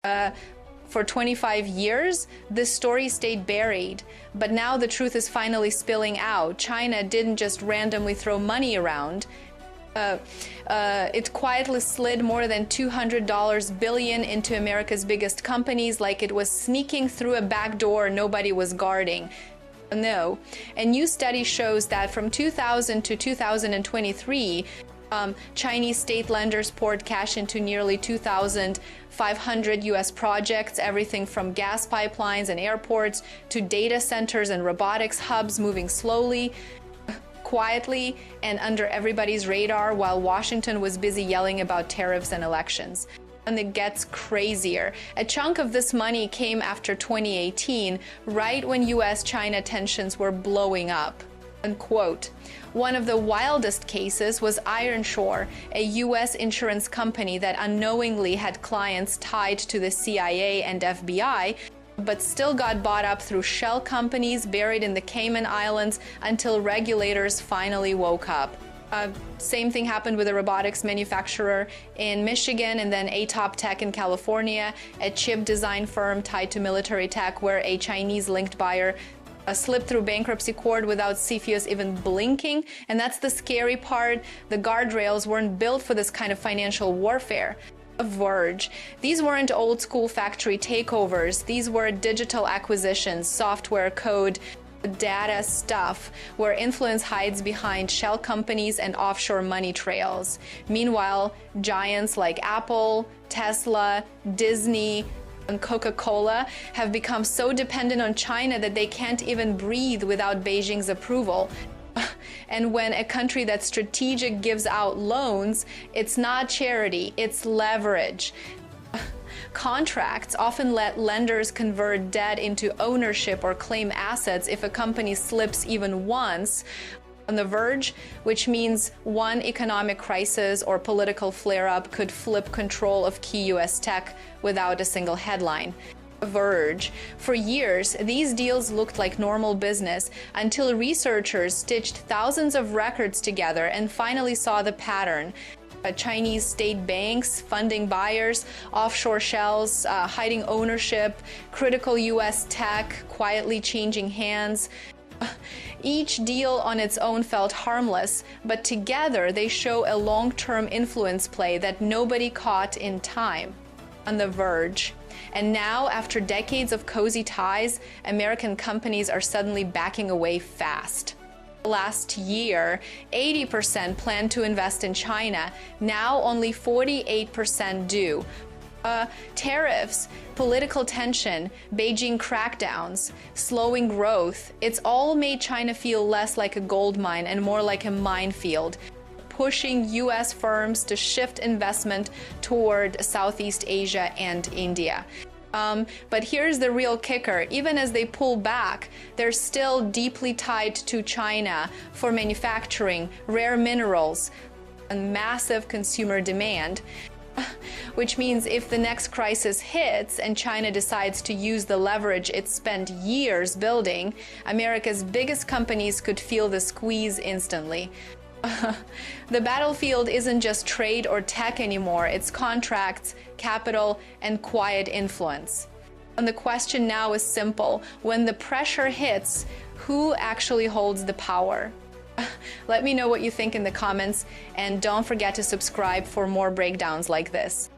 For 25 years, this story stayed buried, but now the truth is finally spilling out. China didn't just randomly throw money around. It quietly slid more than $200 billion into America's biggest companies like it was sneaking through a back door nobody was guarding. No. A new study shows that from 2000 to 2023, Chinese state lenders poured cash into nearly 2,500 U.S. projects, everything from gas pipelines and airports to data centers and robotics hubs moving slowly, quietly, and under everybody's radar while Washington was busy yelling about tariffs and elections. And it gets crazier. A chunk of this money came after 2018, right when U.S.-China tensions were blowing up. Unquote. One of the wildest cases was Ironshore, a U.S. insurance company that unknowingly had clients tied to the CIA and FBI, but still got bought up through shell companies buried in the Cayman Islands until regulators finally woke up. Same thing happened with a robotics manufacturer in Michigan, and then Atop Tech in California, a chip design firm tied to military tech where a Chinese-linked buyer slipped through bankruptcy court without CFIUS even blinking. And that's the scary part. The guardrails weren't built for this kind of financial warfare. Verge. These weren't old school factory takeovers. These were digital acquisitions, software code, data stuff, where influence hides behind shell companies and offshore money trails. Meanwhile, giants like Apple, Tesla, Disney, and Coca-Cola have become so dependent on China that they can't even breathe without Beijing's approval. And when a country that's strategic gives out loans, it's not charity, it's leverage. Contracts often let lenders convert debt into ownership or claim assets if a company slips even once. On the verge, which means one economic crisis or political flare-up could flip control of key U.S. tech without a single headline. Verge. For years, these deals looked like normal business until researchers stitched thousands of records together and finally saw the pattern. Chinese state banks funding buyers, offshore shells hiding ownership, critical U.S. tech quietly changing hands. Each deal on its own felt harmless, but together they show a long-term influence play that nobody caught in time. On the verge. And now, after decades of cozy ties, American companies are suddenly backing away fast. Last year, 80% planned to invest in China. Now only 48% do. Tariffs, political tension, Beijing crackdowns, slowing growth, it's all made China feel less like a gold mine and more like a minefield, pushing U.S. firms to shift investment toward Southeast Asia and India. But here's the real kicker. Even as they pull back, they're still deeply tied to China for manufacturing, rare minerals, and massive consumer demand. Which means if the next crisis hits and China decides to use the leverage it spent years building, America's biggest companies could feel the squeeze instantly. The battlefield isn't just trade or tech anymore, it's contracts, capital, and quiet influence. And the question now is simple. When the pressure hits, who actually holds the power? Let me know what you think in the comments, and don't forget to subscribe for more breakdowns like this.